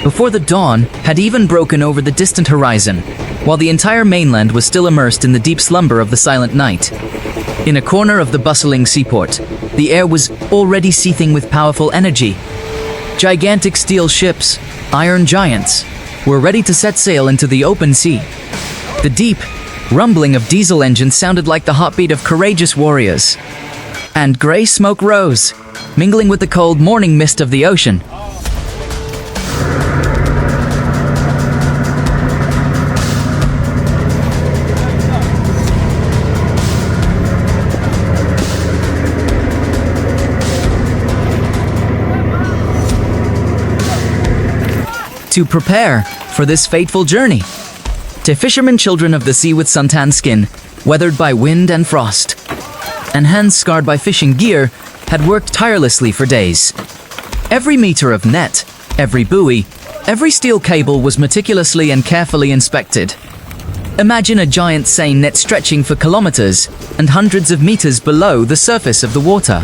before the dawn had even broken over the distant horizon, while the entire mainland was still immersed in the deep slumber of the silent night. In a corner of the bustling seaport, the air was already seething with powerful energy. Gigantic steel ships, iron giants, were ready to set sail into the open sea. The deep rumbling of diesel engines sounded like the heartbeat of courageous warriors. And gray smoke rose, mingling with the cold morning mist of the ocean. To prepare for this fateful journey, to fishermen children of the sea with suntanned skin, weathered by wind and frost, and hands scarred by fishing gear, had worked tirelessly for days. Every meter of net, every buoy, every steel cable was meticulously and carefully inspected. Imagine a giant seine net stretching for kilometers and hundreds of meters below the surface of the water.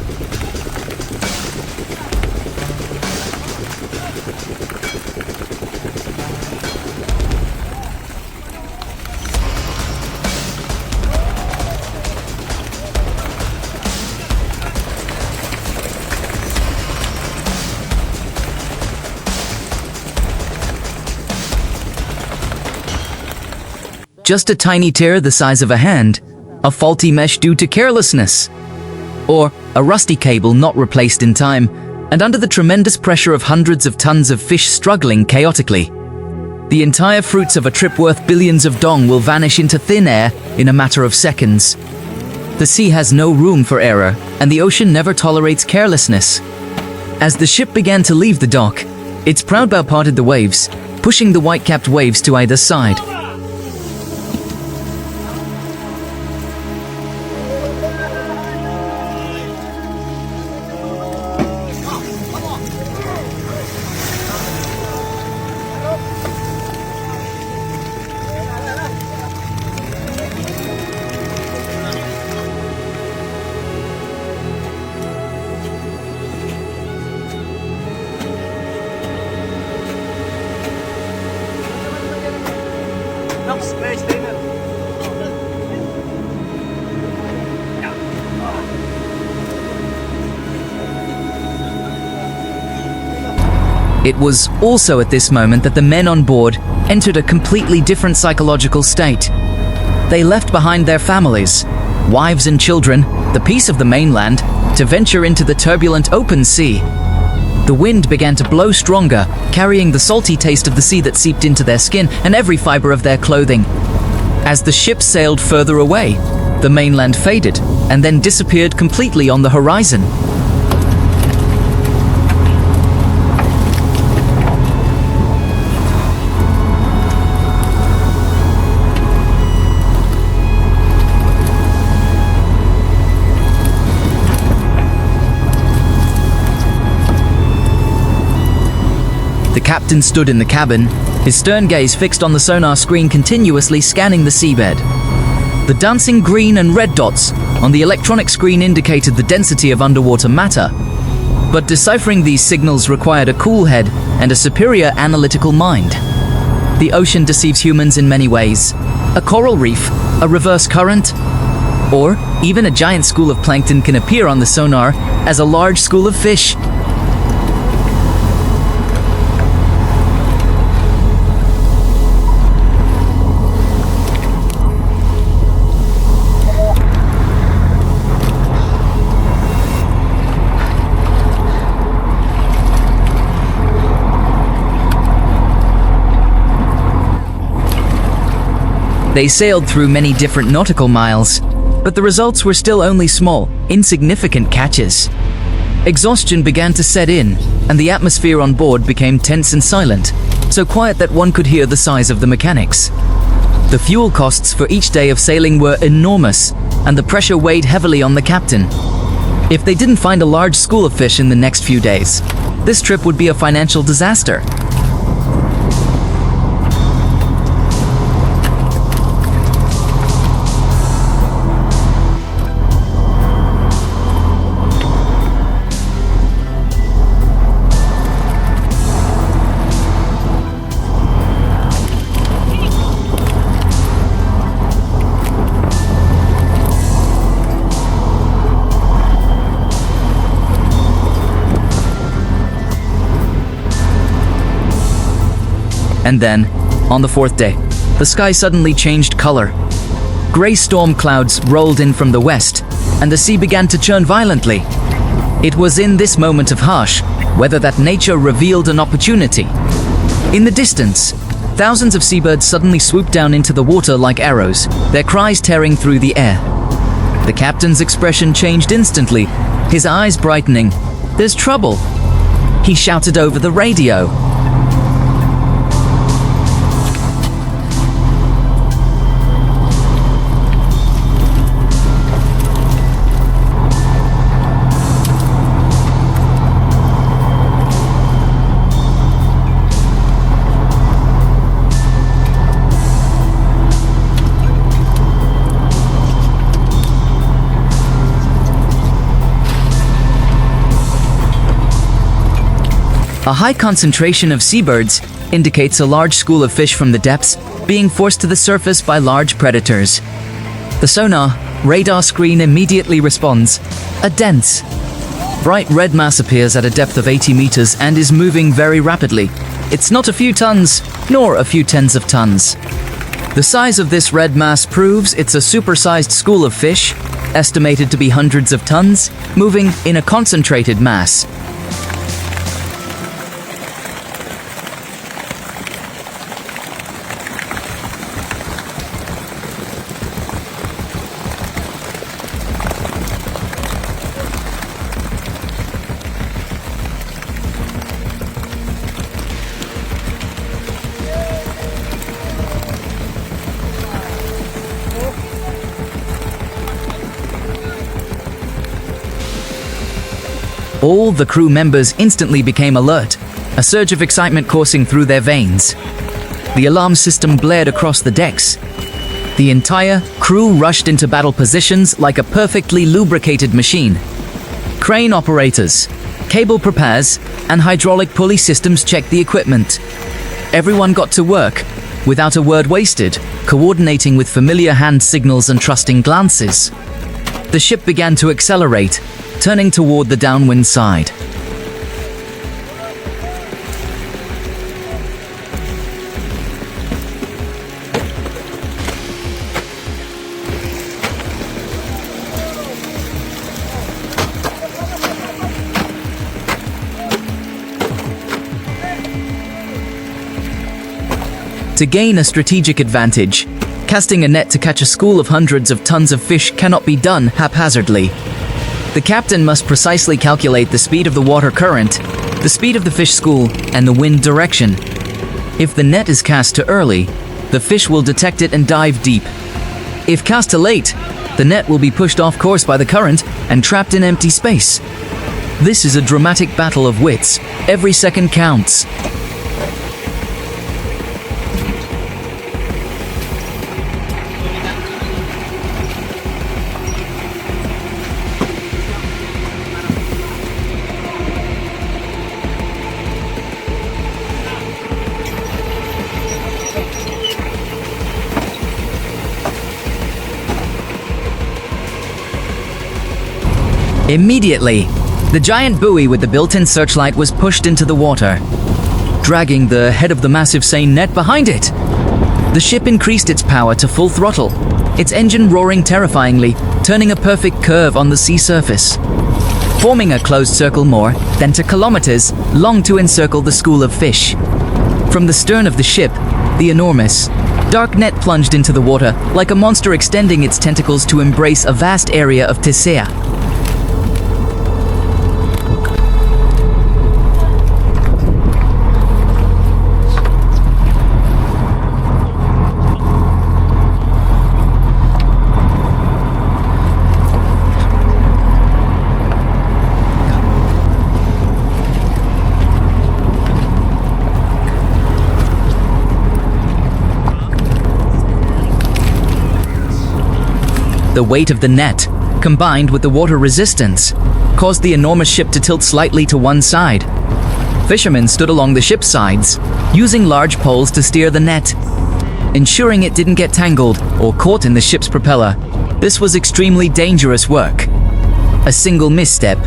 Just a tiny tear the size of a hand, a faulty mesh due to carelessness, or a rusty cable not replaced in time, and under the tremendous pressure of hundreds of tons of fish struggling chaotically. The entire fruits of a trip worth billions of dong will vanish into thin air in a matter of seconds. The sea has no room for error, and the ocean never tolerates carelessness. As the ship began to leave the dock, its proud bow parted the waves, pushing the white-capped waves to either side. It was also at this moment that the men on board entered a completely different psychological state. They left behind their families, wives and children, the peace of the mainland, to venture into the turbulent open sea. The wind began to blow stronger, carrying the salty taste of the sea that seeped into their skin and every fiber of their clothing. As the ship sailed further away, the mainland faded and then disappeared completely on the horizon. The captain stood in the cabin, his stern gaze fixed on the sonar screen continuously scanning the seabed. The dancing green and red dots on the electronic screen indicated the density of underwater matter. But deciphering these signals required a cool head and a superior analytical mind. The ocean deceives humans in many ways. A coral reef, a reverse current, or even a giant school of plankton can appear on the sonar as a large school of fish. They sailed through many different nautical miles, but the results were still only small, insignificant catches. Exhaustion began to set in, and the atmosphere on board became tense and silent, so quiet that one could hear the sighs of the mechanics. The fuel costs for each day of sailing were enormous, and the pressure weighed heavily on the captain. If they didn't find a large school of fish in the next few days, this trip would be a financial disaster. And then, on the fourth day, the sky suddenly changed color. Gray storm clouds rolled in from the west, and the sea began to churn violently. It was in this moment of harsh weather that nature revealed an opportunity. In the distance, thousands of seabirds suddenly swooped down into the water like arrows, their cries tearing through the air. The captain's expression changed instantly, his eyes brightening. "There's trouble," he shouted over the radio. A high concentration of seabirds indicates a large school of fish from the depths being forced to the surface by large predators. The sonar radar screen immediately responds. A dense, bright red mass appears at a depth of 80 meters and is moving very rapidly. It's not a few tons, nor a few tens of tons. The size of this red mass proves it's a supersized school of fish, estimated to be hundreds of tons, moving in a concentrated mass. All the crew members instantly became alert, a surge of excitement coursing through their veins. The alarm system blared across the decks. The entire crew rushed into battle positions like a perfectly lubricated machine. Crane operators, cable preparers, and hydraulic pulley systems checked the equipment. Everyone got to work, without a word wasted, coordinating with familiar hand signals and trusting glances. The ship began to accelerate, turning toward the downwind side. To gain a strategic advantage, casting a net to catch a school of hundreds of tons of fish cannot be done haphazardly. The captain must precisely calculate the speed of the water current, the speed of the fish school, and the wind direction. If the net is cast too early, the fish will detect it and dive deep. If cast too late, the net will be pushed off course by the current and trapped in empty space. This is a dramatic battle of wits. Every second counts. Immediately, the giant buoy with the built-in searchlight was pushed into the water, dragging the head of the massive seine net behind it. The ship increased its power to full throttle, its engine roaring terrifyingly, turning a perfect curve on the sea surface, forming a closed circle more than 2 kilometers long to encircle the school of fish. From the stern of the ship, the enormous, dark net plunged into the water like a monster extending its tentacles to embrace a vast area of Tisea. The weight of the net, combined with the water resistance, caused the enormous ship to tilt slightly to one side. Fishermen stood along the ship's sides, using large poles to steer the net, ensuring it didn't get tangled or caught in the ship's propeller. This was extremely dangerous work. A single misstep,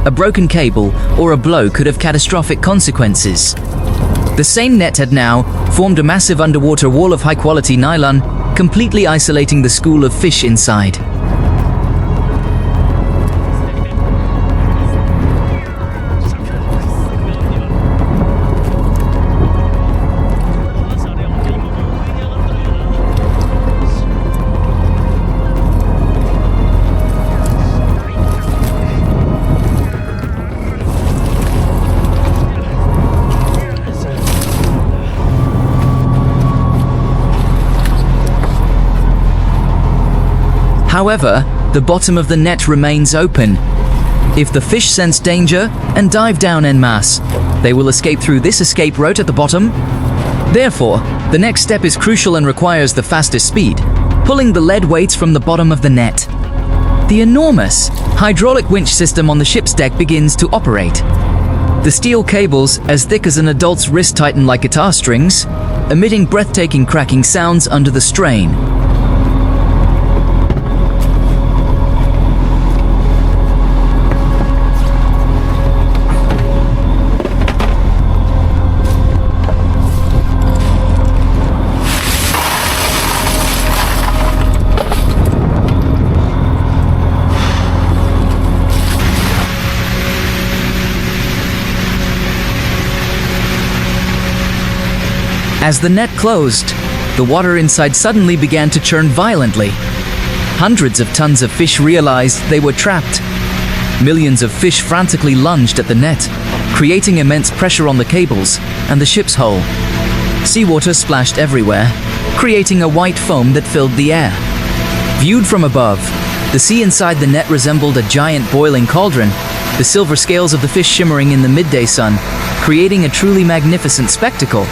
a broken cable, or a blow could have catastrophic consequences. The same net had now formed a massive underwater wall of high-quality nylon, completely isolating the school of fish inside. However, the bottom of the net remains open. If the fish sense danger and dive down en masse, they will escape through this escape route at the bottom. Therefore, the next step is crucial and requires the fastest speed, pulling the lead weights from the bottom of the net. The enormous hydraulic winch system on the ship's deck begins to operate. The steel cables, as thick as an adult's wrist, tighten like guitar strings, emitting breathtaking cracking sounds under the strain. As the net closed, the water inside suddenly began to churn violently. Hundreds of tons of fish realized they were trapped. Millions of fish frantically lunged at the net, creating immense pressure on the cables and the ship's hull. Seawater splashed everywhere, creating a white foam that filled the air. Viewed from above, the sea inside the net resembled a giant boiling cauldron, the silver scales of the fish shimmering in the midday sun, creating a truly magnificent spectacle.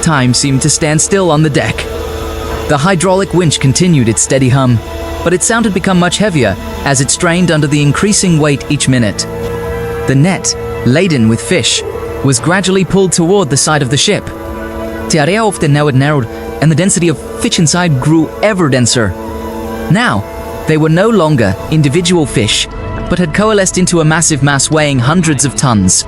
Time seemed to stand still on the deck. The hydraulic winch continued its steady hum, but its sound had become much heavier as it strained under the increasing weight each minute. The net, laden with fish, was gradually pulled toward the side of the ship. The area of the net narrowed, and the density of fish inside grew ever denser. Now, they were no longer individual fish, but had coalesced into a massive mass weighing hundreds of tons.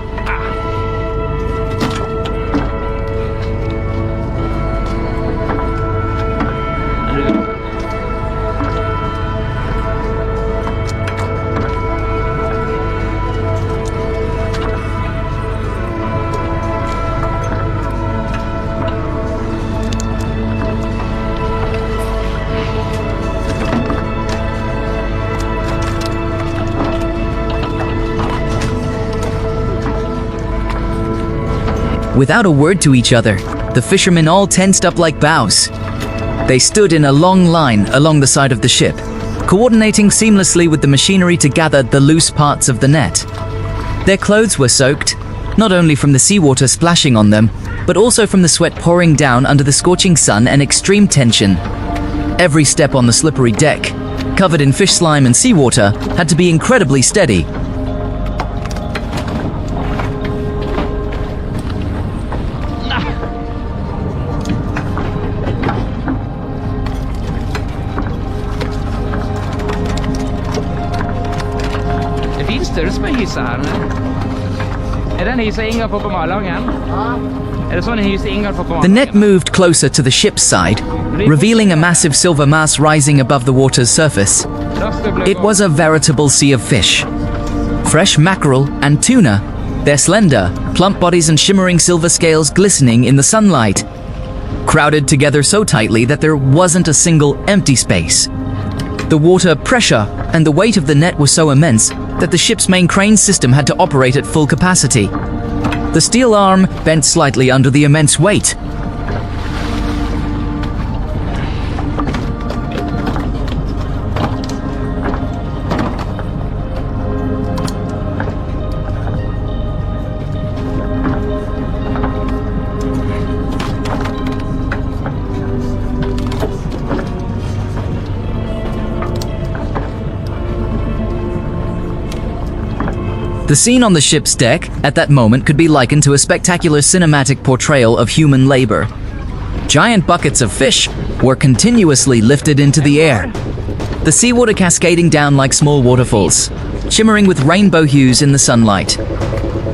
Without a word to each other, the fishermen all tensed up like bows. They stood in a long line along the side of the ship, coordinating seamlessly with the machinery to gather the loose parts of the net. Their clothes were soaked, not only from the seawater splashing on them, but also from the sweat pouring down under the scorching sun and extreme tension. Every step on the slippery deck, covered in fish slime and seawater, had to be incredibly steady. Større som en hyse her. Er det en hyse Ingar får på Malangen? Er det sånn en hyse Ingar får på Malangen? The net moved closer to the ship's side, revealing a massive silver mass rising above the water's surface. It was a veritable sea of fish. Fresh mackerel and tuna, their slender, plump bodies and shimmering silver scales glistening in the sunlight, crowded together so tightly that there wasn't a single empty space. The water pressure and the weight of the net was so immense that the ship's main crane system had to operate at full capacity. The steel arm bent slightly under the immense weight. The scene on the ship's deck at that moment could be likened to a spectacular cinematic portrayal of human labor. Giant buckets of fish were continuously lifted into the air, the seawater cascading down like small waterfalls, shimmering with rainbow hues in the sunlight.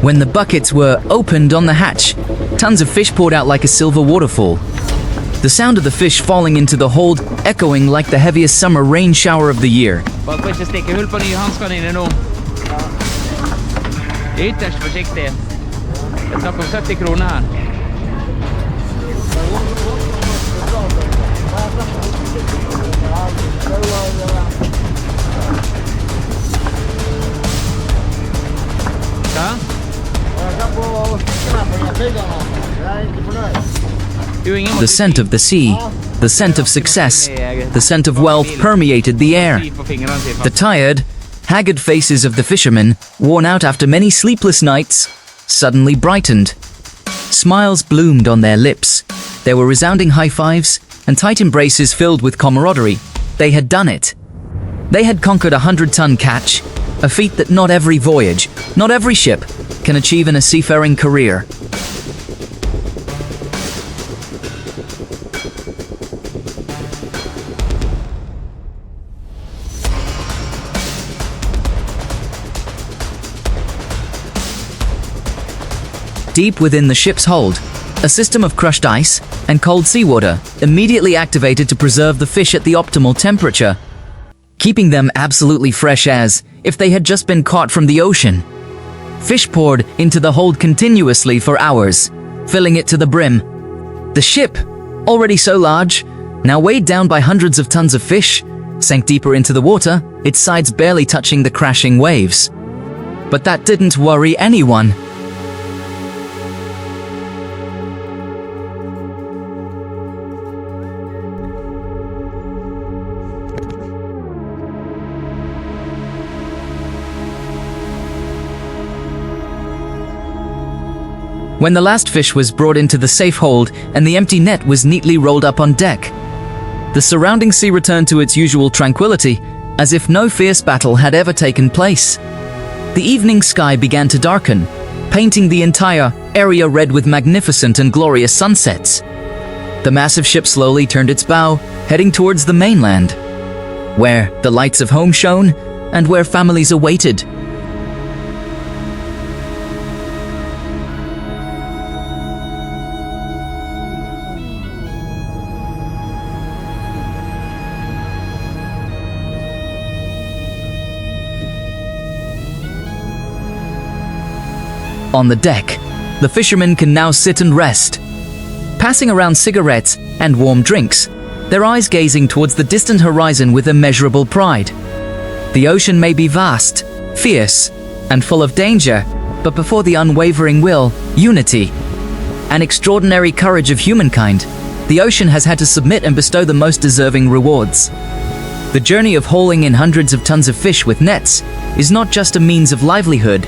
When the buckets were opened on the hatch, tons of fish poured out like a silver waterfall. The sound of the fish falling into the hold echoing like the heaviest summer rain shower of the year. Bare på ikke stikke hull på nye handskene inne nå. Ytterst forsiktig. Jeg snakker om 70 kroner her. Hva? The scent of the sea, the scent of success, the scent of wealth permeated the air. The tired, haggard faces of the fishermen, worn out after many sleepless nights, suddenly brightened. Smiles bloomed on their lips. There were resounding high fives and tight embraces filled with camaraderie. They had done it. They had conquered a 100-ton catch, a feat that not every voyage, not every ship, can achieve in a seafaring career. Deep within the ship's hold, a system of crushed ice and cold seawater immediately activated to preserve the fish at the optimal temperature, keeping them absolutely fresh as if they had just been caught from the ocean. Fish poured into the hold continuously for hours, filling it to the brim. The ship, already so large, now weighed down by hundreds of tons of fish, sank deeper into the water, its sides barely touching the crashing waves. But that didn't worry anyone. When the last fish was brought into the safe hold and the empty net was neatly rolled up on deck, the surrounding sea returned to its usual tranquility, as if no fierce battle had ever taken place. The evening sky began to darken, painting the entire area red with magnificent and glorious sunsets. The massive ship slowly turned its bow, heading towards the mainland, where the lights of home shone and where families awaited. On the deck, the fishermen can now sit and rest, passing around cigarettes and warm drinks, their eyes gazing towards the distant horizon with immeasurable pride. The ocean may be vast, fierce, and full of danger, but before the unwavering will, unity, and extraordinary courage of humankind, the ocean has had to submit and bestow the most deserving rewards. The journey of hauling in hundreds of tons of fish with nets is not just a means of livelihood.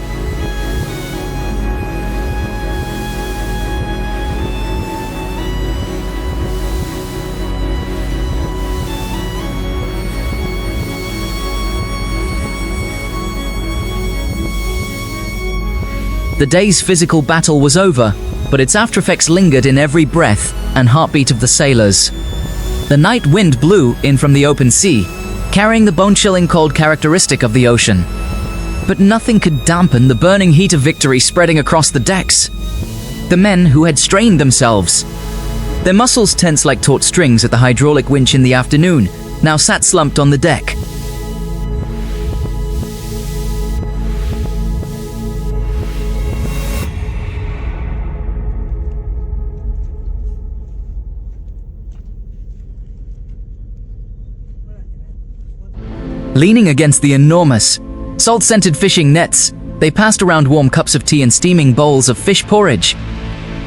The day's physical battle was over, but its aftereffects lingered in every breath and heartbeat of the sailors. The night wind blew in from the open sea, carrying the bone-chilling cold characteristic of the ocean. But nothing could dampen the burning heat of victory spreading across the decks. The men who had strained themselves, their muscles tense like taut strings at the hydraulic winch in the afternoon, now sat slumped on the deck. Leaning against the enormous, salt-scented fishing nets, they passed around warm cups of tea and steaming bowls of fish porridge,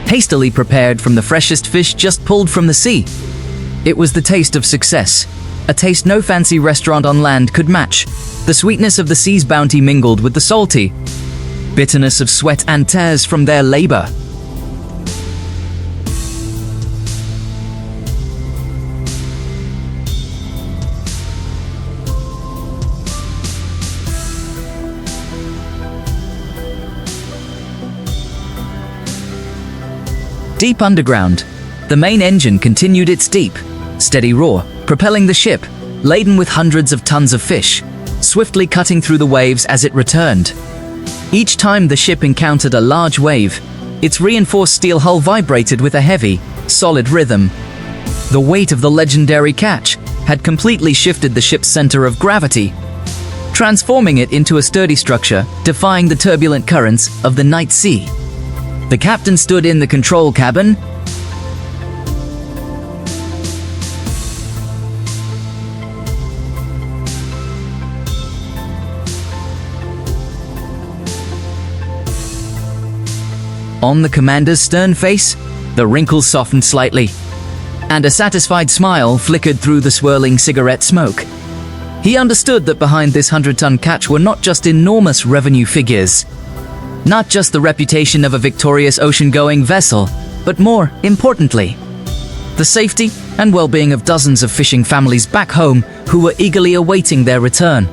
hastily prepared from the freshest fish just pulled from the sea. It was the taste of success, a taste no fancy restaurant on land could match. The sweetness of the sea's bounty mingled with the salty bitterness of sweat and tears from their labor. Deep underground, the main engine continued its deep, steady roar, propelling the ship, laden with hundreds of tons of fish, swiftly cutting through the waves as it returned. Each time the ship encountered a large wave, its reinforced steel hull vibrated with a heavy, solid rhythm. The weight of the legendary catch had completely shifted the ship's center of gravity, transforming it into a sturdy structure, defying the turbulent currents of the night sea. The captain stood in the control cabin, on the commander's stern face, the wrinkles softened slightly, and a satisfied smile flickered through the swirling cigarette smoke. He understood that behind this 100-ton catch were not just enormous revenue figures, not just the reputation of a victorious ocean-going vessel, but more importantly, the safety and well-being of dozens of fishing families back home who were eagerly awaiting their return.